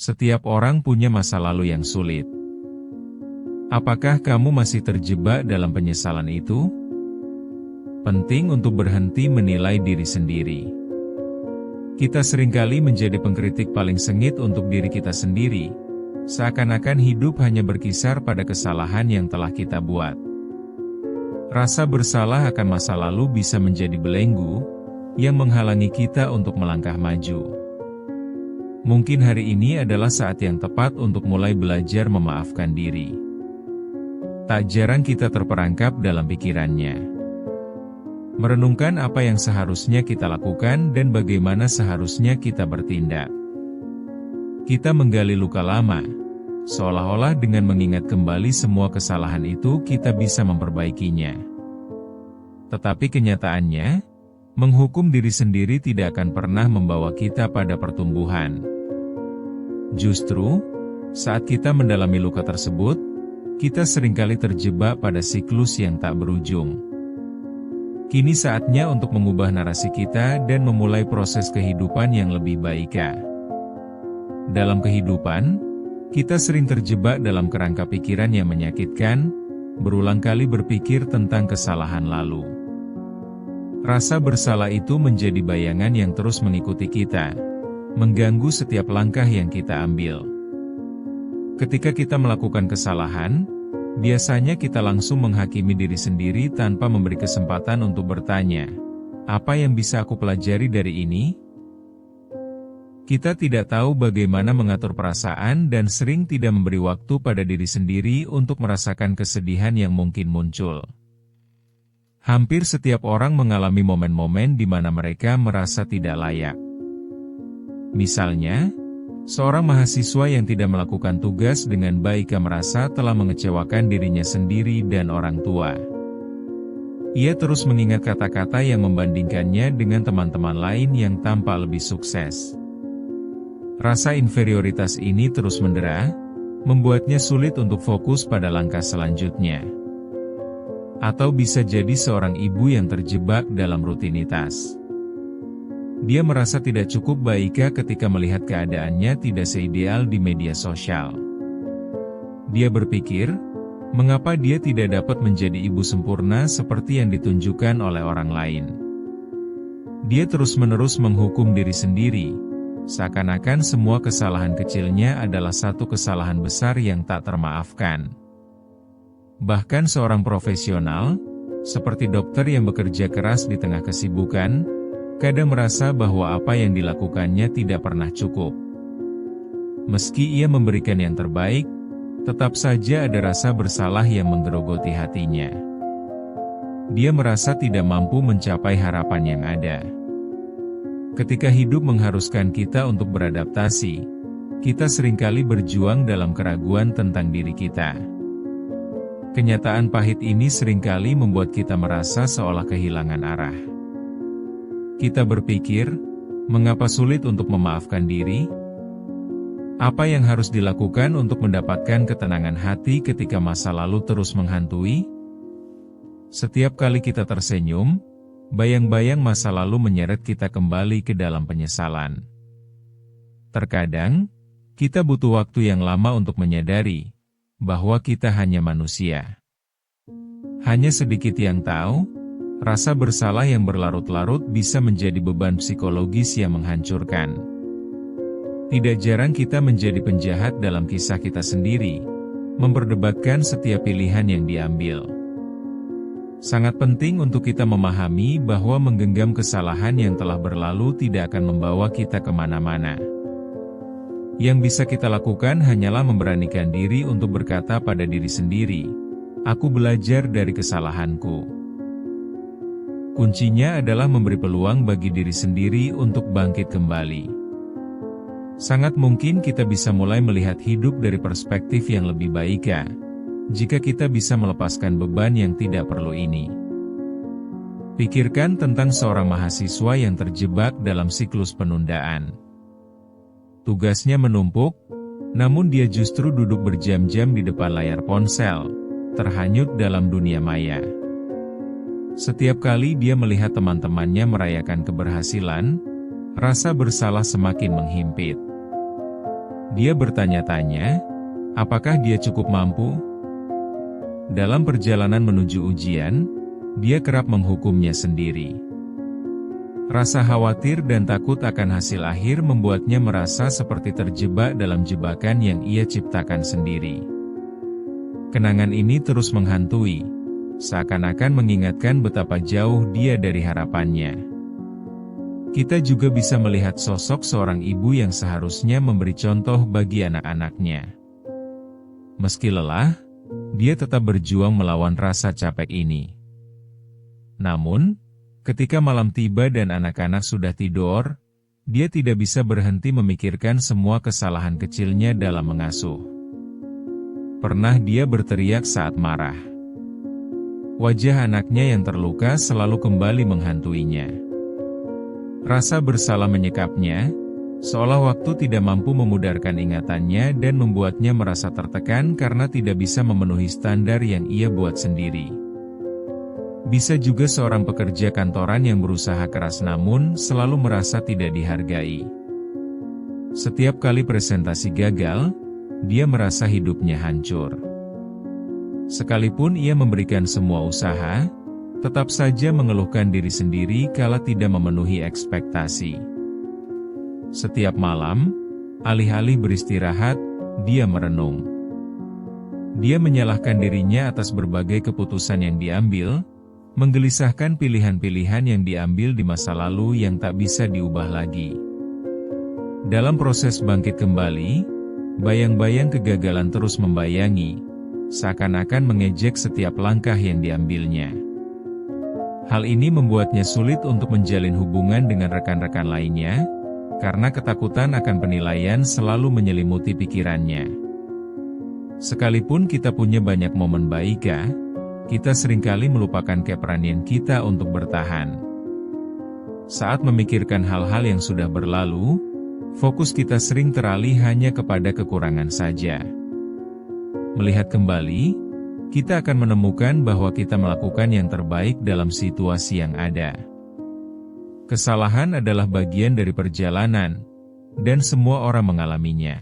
Setiap orang punya masa lalu yang sulit. Apakah kamu masih terjebak dalam penyesalan itu? Penting untuk berhenti menilai diri sendiri. Kita seringkali menjadi pengkritik paling sengit untuk diri kita sendiri, seakan-akan hidup hanya berkisar pada kesalahan yang telah kita buat. Rasa bersalah akan masa lalu bisa menjadi belenggu yang menghalangi kita untuk melangkah maju. Mungkin hari ini adalah saat yang tepat untuk mulai belajar memaafkan diri. Tak jarang kita terperangkap dalam pikirannya, merenungkan apa yang seharusnya kita lakukan dan bagaimana seharusnya kita bertindak. Kita menggali luka lama, seolah-olah dengan mengingat kembali semua kesalahan itu kita bisa memperbaikinya. Tetapi kenyataannya, menghukum diri sendiri tidak akan pernah membawa kita pada pertumbuhan. Justru, saat kita mendalami luka tersebut, kita seringkali terjebak pada siklus yang tak berujung. Kini saatnya untuk mengubah narasi kita dan memulai proses kehidupan yang lebih baik. Dalam kehidupan, kita sering terjebak dalam kerangka pikiran yang menyakitkan, berulang kali berpikir tentang kesalahan lalu. Rasa bersalah itu menjadi bayangan yang terus mengikuti kita, mengganggu setiap langkah yang kita ambil. Ketika kita melakukan kesalahan, biasanya kita langsung menghakimi diri sendiri tanpa memberi kesempatan untuk bertanya, apa yang bisa aku pelajari dari ini? Kita tidak tahu bagaimana mengatur perasaan dan sering tidak memberi waktu pada diri sendiri untuk merasakan kesedihan yang mungkin muncul. Hampir setiap orang mengalami momen-momen di mana mereka merasa tidak layak. Misalnya, seorang mahasiswa yang tidak melakukan tugas dengan baik merasa telah mengecewakan dirinya sendiri dan orang tua. Ia terus mengingat kata-kata yang membandingkannya dengan teman-teman lain yang tampak lebih sukses. Rasa inferioritas ini terus mendera, membuatnya sulit untuk fokus pada langkah selanjutnya. Atau bisa jadi seorang ibu yang terjebak dalam rutinitas. Dia merasa tidak cukup baik ketika melihat keadaannya tidak seideal di media sosial. Dia berpikir, mengapa dia tidak dapat menjadi ibu sempurna seperti yang ditunjukkan oleh orang lain. Dia terus-menerus menghukum diri sendiri, seakan-akan semua kesalahan kecilnya adalah satu kesalahan besar yang tak termaafkan. Bahkan seorang profesional, seperti dokter yang bekerja keras di tengah kesibukan, kadang merasa bahwa apa yang dilakukannya tidak pernah cukup. Meski ia memberikan yang terbaik, tetap saja ada rasa bersalah yang menggerogoti hatinya. Dia merasa tidak mampu mencapai harapan yang ada. Ketika hidup mengharuskan kita untuk beradaptasi, kita seringkali berjuang dalam keraguan tentang diri kita. Kenyataan pahit ini seringkali membuat kita merasa seolah kehilangan arah. Kita berpikir, mengapa sulit untuk memaafkan diri? Apa yang harus dilakukan untuk mendapatkan ketenangan hati ketika masa lalu terus menghantui? Setiap kali kita tersenyum, bayang-bayang masa lalu menyeret kita kembali ke dalam penyesalan. Terkadang, kita butuh waktu yang lama untuk menyadari bahwa kita hanya manusia. Hanya sedikit yang tahu, rasa bersalah yang berlarut-larut bisa menjadi beban psikologis yang menghancurkan. Tidak jarang kita menjadi penjahat dalam kisah kita sendiri, memperdebatkan setiap pilihan yang diambil. Sangat penting untuk kita memahami bahwa menggenggam kesalahan yang telah berlalu tidak akan membawa kita kemana-mana. Yang bisa kita lakukan hanyalah memberanikan diri untuk berkata pada diri sendiri, "Aku belajar dari kesalahanku." Kuncinya adalah memberi peluang bagi diri sendiri untuk bangkit kembali. Sangat mungkin kita bisa mulai melihat hidup dari perspektif yang lebih baik, jika kita bisa melepaskan beban yang tidak perlu ini. Pikirkan tentang seorang mahasiswa yang terjebak dalam siklus penundaan. Tugasnya menumpuk, namun dia justru duduk berjam-jam di depan layar ponsel, terhanyut dalam dunia maya. Setiap kali dia melihat teman-temannya merayakan keberhasilan, rasa bersalah semakin menghimpit. Dia bertanya-tanya, apakah dia cukup mampu? Dalam perjalanan menuju ujian, dia kerap menghukumnya sendiri. Rasa khawatir dan takut akan hasil akhir membuatnya merasa seperti terjebak dalam jebakan yang ia ciptakan sendiri. Kenangan ini terus menghantui, seakan-akan mengingatkan betapa jauh dia dari harapannya. Kita juga bisa melihat sosok seorang ibu yang seharusnya memberi contoh bagi anak-anaknya. Meski lelah, dia tetap berjuang melawan rasa capek ini. Namun, ketika malam tiba dan anak-anak sudah tidur, dia tidak bisa berhenti memikirkan semua kesalahan kecilnya dalam mengasuh. Pernah dia berteriak saat marah. Wajah anaknya yang terluka selalu kembali menghantuinya. Rasa bersalah menyekapnya, seolah waktu tidak mampu memudarkan ingatannya dan membuatnya merasa tertekan karena tidak bisa memenuhi standar yang ia buat sendiri. Bisa juga seorang pekerja kantoran yang berusaha keras namun selalu merasa tidak dihargai. Setiap kali presentasi gagal, dia merasa hidupnya hancur. Sekalipun ia memberikan semua usaha, tetap saja mengeluhkan diri sendiri kala tidak memenuhi ekspektasi. Setiap malam, alih-alih beristirahat, dia merenung. Dia menyalahkan dirinya atas berbagai keputusan yang diambil, menggelisahkan pilihan-pilihan yang diambil di masa lalu yang tak bisa diubah lagi. Dalam proses bangkit kembali, bayang-bayang kegagalan terus membayangi, seakan-akan mengejek setiap langkah yang diambilnya. Hal ini membuatnya sulit untuk menjalin hubungan dengan rekan-rekan lainnya, karena ketakutan akan penilaian selalu menyelimuti pikirannya. Sekalipun kita punya banyak momen baik, kita seringkali melupakan keberanian kita untuk bertahan. Saat memikirkan hal-hal yang sudah berlalu, fokus kita sering teralih hanya kepada kekurangan saja. Melihat kembali, kita akan menemukan bahwa kita melakukan yang terbaik dalam situasi yang ada. Kesalahan adalah bagian dari perjalanan, dan semua orang mengalaminya.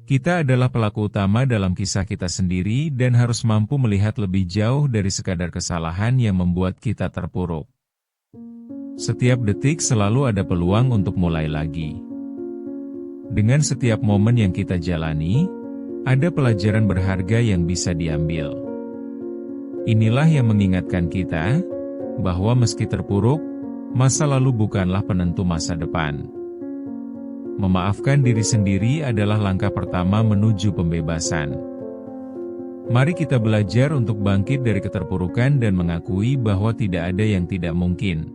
Kita adalah pelaku utama dalam kisah kita sendiri dan harus mampu melihat lebih jauh dari sekadar kesalahan yang membuat kita terpuruk. Setiap detik selalu ada peluang untuk mulai lagi. Dengan setiap momen yang kita jalani, ada pelajaran berharga yang bisa diambil. Inilah yang mengingatkan kita, bahwa meski terpuruk, masa lalu bukanlah penentu masa depan. Memaafkan diri sendiri adalah langkah pertama menuju pembebasan. Mari kita belajar untuk bangkit dari keterpurukan dan mengakui bahwa tidak ada yang tidak mungkin,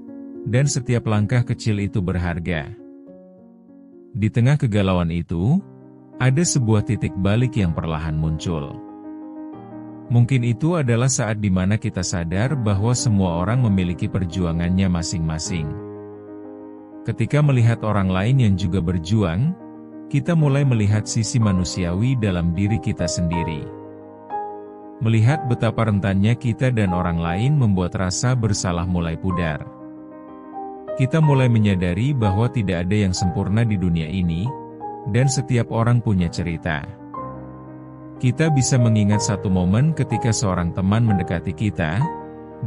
dan setiap langkah kecil itu berharga. Di tengah kegalauan itu, ada sebuah titik balik yang perlahan muncul. Mungkin itu adalah saat di mana kita sadar bahwa semua orang memiliki perjuangannya masing-masing. Ketika melihat orang lain yang juga berjuang, kita mulai melihat sisi manusiawi dalam diri kita sendiri. Melihat betapa rentannya kita dan orang lain membuat rasa bersalah mulai pudar. Kita mulai menyadari bahwa tidak ada yang sempurna di dunia ini, dan setiap orang punya cerita. Kita bisa mengingat satu momen ketika seorang teman mendekati kita,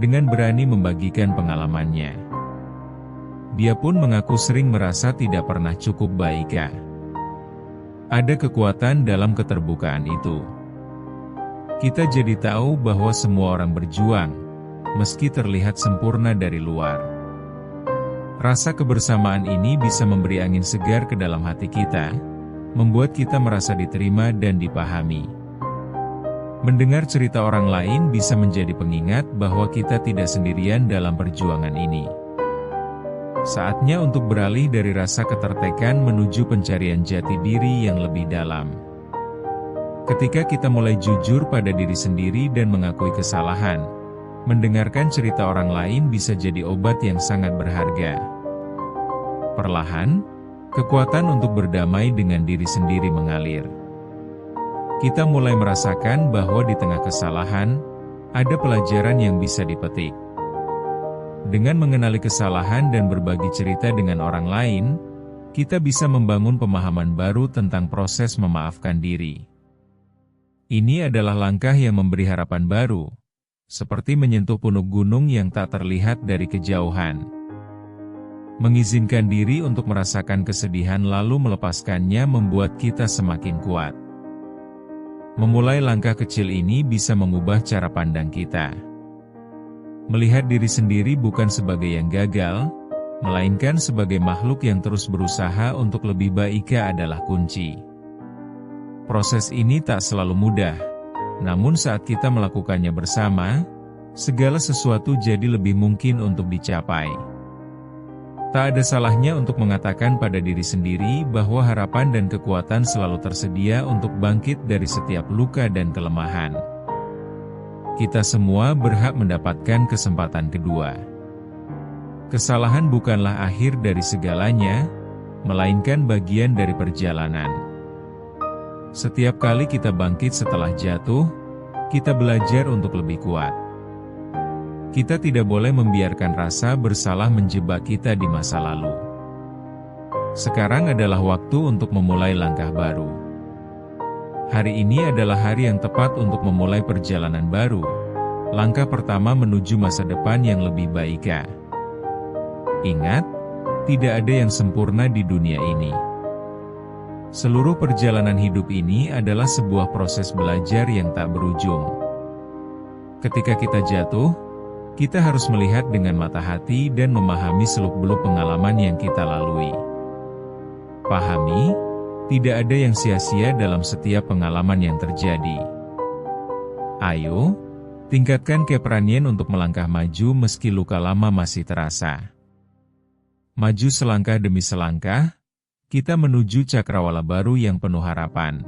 dengan berani membagikan pengalamannya. Dia pun mengaku sering merasa tidak pernah cukup baik. Ada kekuatan dalam keterbukaan itu. Kita jadi tahu bahwa semua orang berjuang, meski terlihat sempurna dari luar. Rasa kebersamaan ini bisa memberi angin segar ke dalam hati kita, membuat kita merasa diterima dan dipahami. Mendengar cerita orang lain bisa menjadi pengingat bahwa kita tidak sendirian dalam perjuangan ini. Saatnya untuk beralih dari rasa ketertekan menuju pencarian jati diri yang lebih dalam. Ketika kita mulai jujur pada diri sendiri dan mengakui kesalahan, mendengarkan cerita orang lain bisa jadi obat yang sangat berharga. Perlahan, kekuatan untuk berdamai dengan diri sendiri mengalir. Kita mulai merasakan bahwa di tengah kesalahan, ada pelajaran yang bisa dipetik. Dengan mengenali kesalahan dan berbagi cerita dengan orang lain, kita bisa membangun pemahaman baru tentang proses memaafkan diri. Ini adalah langkah yang memberi harapan baru, seperti menyentuh puncak gunung yang tak terlihat dari kejauhan. Mengizinkan diri untuk merasakan kesedihan lalu melepaskannya membuat kita semakin kuat. Memulai langkah kecil ini bisa mengubah cara pandang kita. Melihat diri sendiri bukan sebagai yang gagal, melainkan sebagai makhluk yang terus berusaha untuk lebih baik adalah kunci. Proses ini tak selalu mudah, namun saat kita melakukannya bersama, segala sesuatu jadi lebih mungkin untuk dicapai. Tak ada salahnya untuk mengatakan pada diri sendiri bahwa harapan dan kekuatan selalu tersedia untuk bangkit dari setiap luka dan kelemahan. Kita semua berhak mendapatkan kesempatan kedua. Kesalahan bukanlah akhir dari segalanya, melainkan bagian dari perjalanan. Setiap kali kita bangkit setelah jatuh, kita belajar untuk lebih kuat. Kita tidak boleh membiarkan rasa bersalah menjebak kita di masa lalu. Sekarang adalah waktu untuk memulai langkah baru. Hari ini adalah hari yang tepat untuk memulai perjalanan baru. Langkah pertama menuju masa depan yang lebih baik. Ingat, tidak ada yang sempurna di dunia ini. Seluruh perjalanan hidup ini adalah sebuah proses belajar yang tak berujung. Ketika kita jatuh, kita harus melihat dengan mata hati dan memahami seluk-beluk pengalaman yang kita lalui. Pahami, tidak ada yang sia-sia dalam setiap pengalaman yang terjadi. Ayo, tingkatkan keberanian untuk melangkah maju meski luka lama masih terasa. Maju selangkah demi selangkah, kita menuju cakrawala baru yang penuh harapan.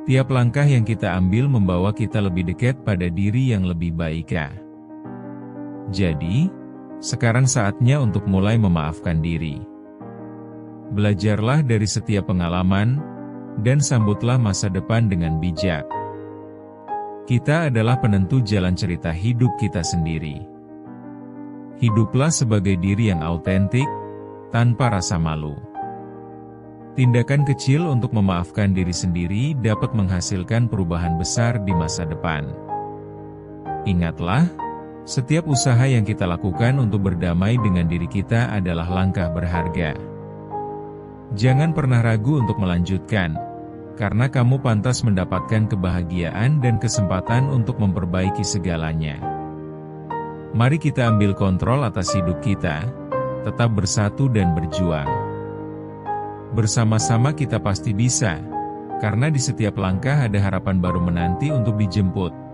Tiap langkah yang kita ambil membawa kita lebih dekat pada diri yang lebih baik. Jadi, sekarang saatnya untuk mulai memaafkan diri. Belajarlah dari setiap pengalaman, dan sambutlah masa depan dengan bijak. Kita adalah penentu jalan cerita hidup kita sendiri. Hiduplah sebagai diri yang autentik, tanpa rasa malu. Tindakan kecil untuk memaafkan diri sendiri dapat menghasilkan perubahan besar di masa depan. Ingatlah, setiap usaha yang kita lakukan untuk berdamai dengan diri kita adalah langkah berharga. Jangan pernah ragu untuk melanjutkan, karena kamu pantas mendapatkan kebahagiaan dan kesempatan untuk memperbaiki segalanya. Mari kita ambil kontrol atas hidup kita, tetap bersatu dan berjuang. Bersama-sama kita pasti bisa, karena di setiap langkah ada harapan baru menanti untuk dijemput.